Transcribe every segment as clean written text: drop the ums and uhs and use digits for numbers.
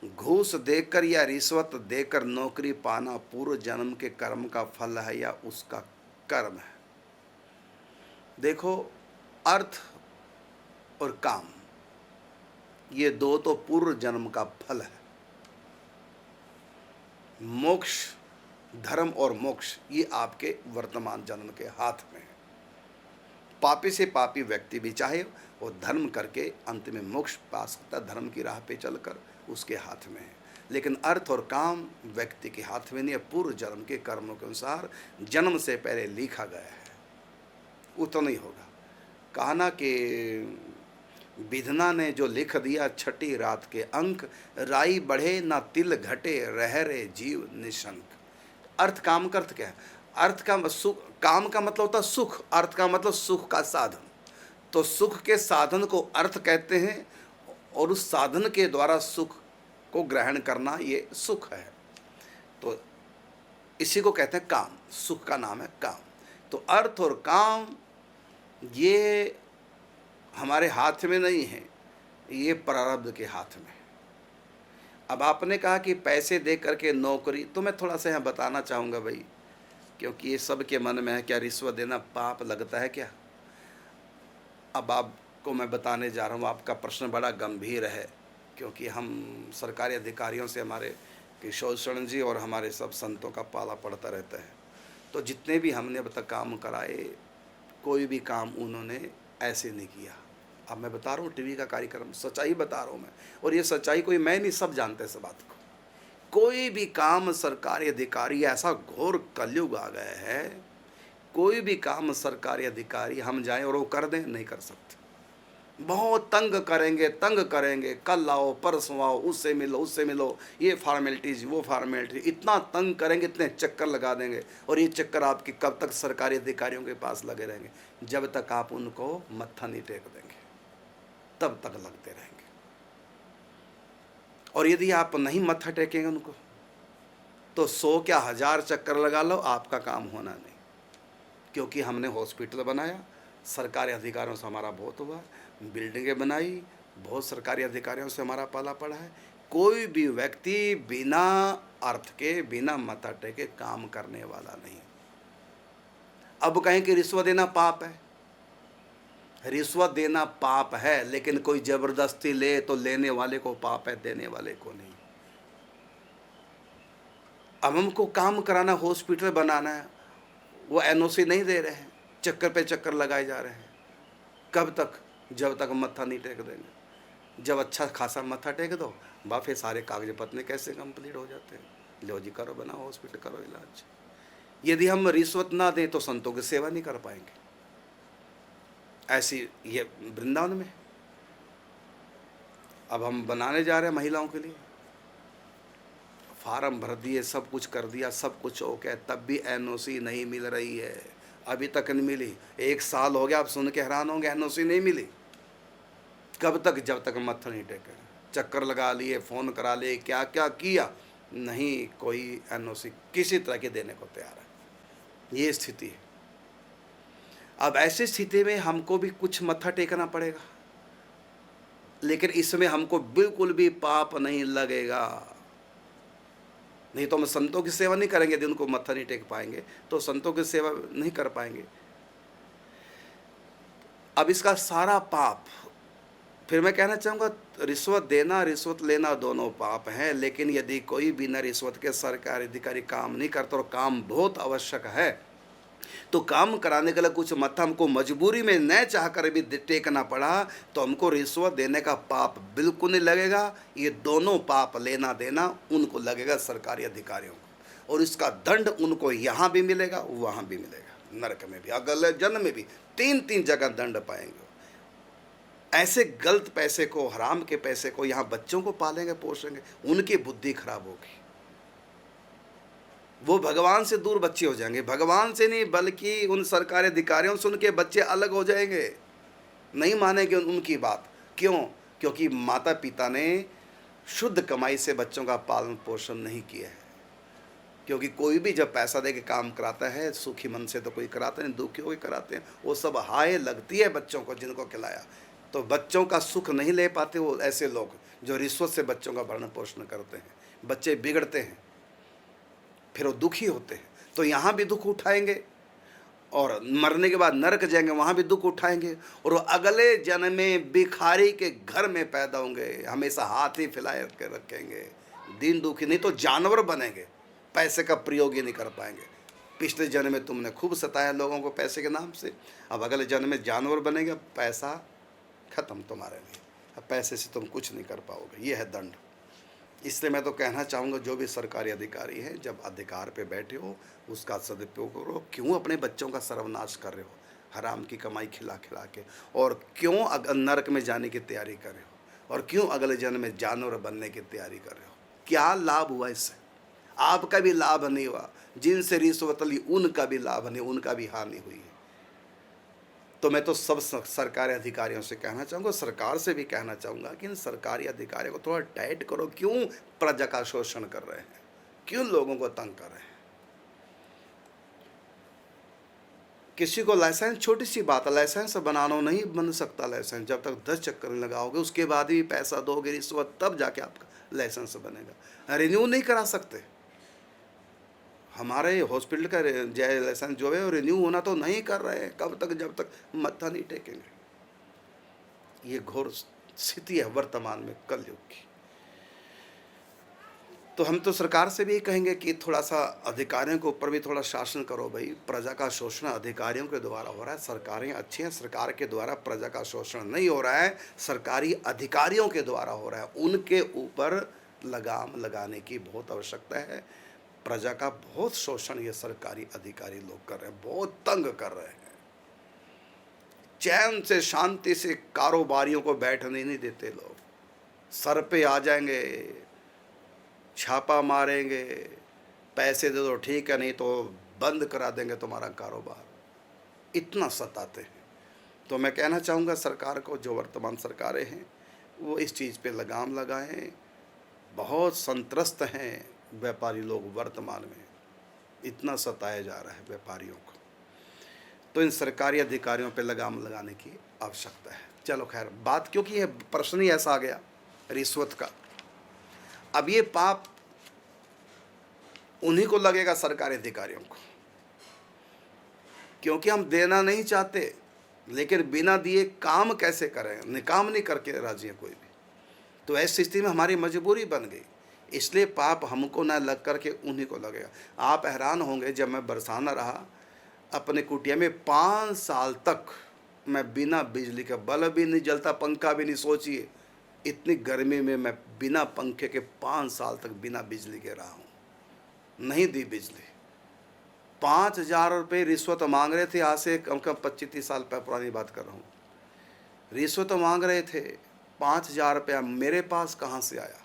घूस देकर या रिश्वत देकर नौकरी पाना पूर्व जन्म के कर्म का फल है या उसका कर्म है। देखो, अर्थ और काम, ये दो तो पूर्व जन्म का फल है। मोक्ष, धर्म और मोक्ष, ये आपके वर्तमान जन्म के हाथ में है। पापी से पापी व्यक्ति भी चाहे वो धर्म करके अंत में मोक्ष पा सकता, धर्म की राह पे चलकर उसके हाथ में है। लेकिन अर्थ और काम व्यक्ति के हाथ में नहीं है, पूर्व जन्म के कर्मों के अनुसार जन्म से पहले लिखा गया है, वो तो नहीं होगा। कहा ना कि विधना ने जो लिख दिया छठी रात के अंक, राई बढ़े ना तिल घटे रह रे जीव निशंक। अर्थ काम का अर्थ क्या है? अर्थ का सुख, काम का मतलब होता है सुख, अर्थ का मतलब सुख का साधन। तो सुख के साधन को अर्थ कहते हैं और उस साधन के द्वारा सुख को ग्रहण करना ये सुख है। तो इसी को कहते हैं काम, सुख का नाम है काम। तो अर्थ और काम ये हमारे हाथ में नहीं है, ये प्रारब्ध के हाथ में है। अब आपने कहा कि पैसे दे करके नौकरी, तो मैं थोड़ा सा यहाँ बताना चाहूँगा भाई, क्योंकि ये सब के मन में है, क्या रिश्वत देना पाप लगता है क्या? अब आपको मैं बताने जा रहा हूँ, आपका प्रश्न बड़ा गंभीर है, क्योंकि हम सरकारी अधिकारियों से, हमारे किशोर शरण जी और हमारे सब संतों का पाला पड़ता रहता है। तो जितने भी हमने अब तक काम कराए, कोई भी काम उन्होंने ऐसे नहीं किया। अब मैं बता रहा हूँ, टीवी का कार्यक्रम, सच्चाई बता रहा हूँ मैं, और ये सच्चाई कोई मैं नहीं, सब जानते हैं इस बात को। कोई भी काम सरकारी अधिकारी, ऐसा घोर कलयुग आ गया है, कोई भी काम सरकारी अधिकारी हम जाएं और वो कर दें, नहीं कर सकते। बहुत तंग करेंगे, तंग करेंगे, कल आओ परसों आओ, उससे मिलो, ये फार्मेलिटीज वो फार्मेलिटी, इतना तंग करेंगे, इतने चक्कर लगा देंगे। और ये चक्कर आपके कब तक सरकारी अधिकारियों के पास लगे रहेंगे? जब तक आप उनको मत्था नहीं टेक देंगे, तब तक लगते रहेंगे। और यदि आप नहीं मत्था टेकेंगे उनको, तो 100 क्या 1000 चक्कर लगा लो, आपका काम होना नहीं। क्योंकि हमने हॉस्पिटल बनाया, सरकारी अधिकारियों से हमारा बहुत हुआ, बिल्डिंगें बनाई, बहुत सरकारी अधिकारियों से हमारा पाला पड़ा है। कोई भी व्यक्ति बिना अर्थ के, बिना मत्था टेके काम करने वाला नहीं। अब कहें कि रिश्वत देना पाप है, रिश्वत देना पाप है, लेकिन कोई जबरदस्ती ले तो लेने वाले को पाप है, देने वाले को नहीं। अब हमको काम कराना, हॉस्पिटल बनाना है, वो एनओसी नहीं दे रहे हैं, चक्कर पे चक्कर लगाए जा रहे हैं। कब तक? जब तक मत्था नहीं टेक देंगे। जब अच्छा खासा मत्था टेक दो, फिर सारे कागज पत्र कैसे कंप्लीट हो जाते हैं। लो जी, करो, बनाओ हॉस्पिटल, करो इलाज। यदि हम रिश्वत ना दें तो संतों की सेवा नहीं कर पाएंगे। ऐसी ये वृंदावन में अब हम बनाने जा रहे हैं महिलाओं के लिए, फार्म भर दिए, सब कुछ कर दिया, सब कुछ हो गया, तब भी एनओसी नहीं मिल रही है, अभी तक नहीं मिली। 1 साल हो गया, आप सुन के हैरान होंगे, एनओसी नहीं मिली। कब तक? जब तक मत्था नहीं टेके। चक्कर लगा लिए, फ़ोन करा लिए, क्या क्या किया, नहीं कोई एनओसी किसी तरह के देने को तैयार है। ये स्थिति है। अब ऐसी स्थिति में हमको भी कुछ मत्था टेकना पड़ेगा, लेकिन इसमें हमको बिल्कुल भी पाप नहीं लगेगा। नहीं तो हम संतों की सेवा नहीं करेंगे। यदि उनको मत्था नहीं टेक पाएंगे तो संतों की सेवा नहीं कर पाएंगे। अब इसका सारा पाप, फिर मैं कहना चाहूँगा, रिश्वत देना, रिश्वत लेना दोनों पाप हैं। लेकिन यदि कोई बिना रिश्वत के सरकारी अधिकारी काम नहीं करता और काम बहुत आवश्यक है, तो काम कराने के लिए कुछ मत्था हमको मजबूरी में न चाह कर भी टेकना पड़ा, तो हमको रिश्वत देने का पाप बिल्कुल नहीं लगेगा। ये दोनों पाप, लेना देना, उनको लगेगा सरकारी अधिकारियों को, और इसका दंड उनको यहाँ भी मिलेगा, वहाँ भी मिलेगा, नरक में भी, अगले जन्म में भी। 3 जगह दंड पाएंगे। ऐसे गलत पैसे को, हराम के पैसे को यहाँ बच्चों को पालेंगे, पोसेंगे, उनकी बुद्धि खराब होगी। वो भगवान से दूर बच्चे हो जाएंगे। भगवान से नहीं, बल्कि उन सरकारी अधिकारियों से उनके बच्चे अलग हो जाएंगे, नहीं मानेंगे उनकी बात। क्यों? क्योंकि माता पिता ने शुद्ध कमाई से बच्चों का पालन पोषण नहीं किया है। क्योंकि कोई भी जब पैसा दे के काम कराता है, सुखी मन से तो कोई कराता नहीं, दुखी होकर कराते हैं। वो सब हाय लगती है बच्चों को, जिनको खिलाया, तो बच्चों का सुख नहीं ले पाते वो ऐसे लोग जो रिश्वत से बच्चों का भरण पोषण करते हैं, बच्चे बिगड़ते हैं, फिर वो दुखी होते हैं। तो यहाँ भी दुख उठाएंगे और मरने के बाद नरक जाएंगे, वहाँ भी दुख उठाएंगे, और वो अगले जन्म में भिखारी के घर में पैदा होंगे, हमेशा हाथ ही फैलाए के रखेंगे, दिन दुखी, नहीं तो जानवर बनेंगे, पैसे का प्रयोग ही नहीं कर पाएंगे। पिछले जन्म में तुमने खूब सताया लोगों को पैसे के नाम से, अब अगले जन्म में जानवर बनेंगे, पैसा खत्म तुम्हारे लिए, अब पैसे से तुम कुछ नहीं कर पाओगे, ये है दंड। इसलिए मैं तो कहना चाहूँगा जो भी सरकारी अधिकारी हैं, जब अधिकार पे बैठे हो उसका सदुपयोग करो। क्यों अपने बच्चों का सर्वनाश कर रहे हो हराम की कमाई खिला खिला के, और क्यों नरक में जाने की तैयारी कर रहे हो, और क्यों अगले जन्म में जानवर बनने की तैयारी कर रहे हो? क्या लाभ हुआ इससे? आपका भी लाभ नहीं हुआ, जिनसे रिश्वत ली उनका भी लाभ नहीं, उनका भी हानि हुई है। तो मैं तो सब सरकारी अधिकारियों से कहना चाहूँगा, सरकार से भी कहना चाहूँगा कि इन सरकारी अधिकारियों को थोड़ा टाइट करो। क्यों प्रजा का शोषण कर रहे हैं, क्यों लोगों को तंग कर रहे हैं? किसी को लाइसेंस, छोटी सी बात है, लाइसेंस बनाना नहीं बन सकता लाइसेंस, जब तक 10 चक्कर नहीं लगाओगे, उसके बाद भी पैसा दोगे रिश्वत, तब जाके आपका लाइसेंस बनेगा। रिन्यू नहीं करा सकते। हमारे हॉस्पिटल का लाइसेंस जो है रिन्यू होना तो नहीं कर रहे हैं, कब तक, जब तक मत्था नहीं टेकेंगे। ये घोर स्थिति है वर्तमान में कलयुग की। तो हम तो सरकार से भी कहेंगे कि थोड़ा सा अधिकारियों के ऊपर भी थोड़ा शासन करो भाई। प्रजा का शोषण अधिकारियों के द्वारा हो रहा है, सरकारें अच्छी हैं, सरकार के द्वारा प्रजा का शोषण नहीं हो रहा है, सरकारी अधिकारियों के द्वारा हो रहा है। उनके ऊपर लगाम लगाने की बहुत आवश्यकता है। प्रजा का बहुत शोषण ये सरकारी अधिकारी लोग कर रहे हैं, बहुत तंग कर रहे हैं। चैन से शांति से कारोबारियों को बैठने नहीं देते लोग, सर पे आ जाएंगे, छापा मारेंगे, पैसे दे दो ठीक है, नहीं तो बंद करा देंगे तुम्हारा कारोबार, इतना सताते हैं। तो मैं कहना चाहूँगा सरकार को, जो वर्तमान सरकारें हैं वो इस चीज़ पे लगाम लगाएं। बहुत संत्रस्त हैं व्यापारी लोग, वर्तमान में इतना सताया जा रहा है व्यापारियों को। तो इन सरकारी अधिकारियों पे लगाम लगाने की आवश्यकता है। चलो खैर, बात क्योंकि ये प्रश्न ही ऐसा आ गया रिश्वत का, अब ये पाप उन्हीं को लगेगा, सरकारी अधिकारियों को, क्योंकि हम देना नहीं चाहते, लेकिन बिना दिए काम कैसे करें, निकाम नहीं करके राजी है कोई भी। तो ऐसी स्थिति में हमारी मजबूरी बन गई, इसलिए पाप हमको ना लग करके उन्हीं को लगेगा। आप हैरान होंगे, जब मैं बरसाना रहा अपने कुटिया में 5 साल तक मैं बिना बिजली के, बल्ब भी नहीं जलता, पंखा भी नहीं, सोचिए इतनी गर्मी में मैं बिना पंखे के 5 साल तक बिना बिजली के रहा हूँ, नहीं दी बिजली। 5,000 रुपये रिश्वत मांग रहे थे, आज से कम कम 25-30 साल पुरानी बात कर रहा हूँ। रिश्वत मांग रहे थे, 5,000 रुपया मेरे पास कहाँ से आया?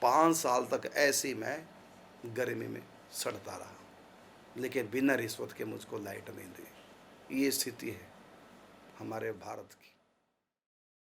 5 साल तक ऐसी मैं गर्मी में सड़ता रहा, लेकिन बिना रिश्वत के मुझको लाइट नहीं दी। ये स्थिति है हमारे भारत की।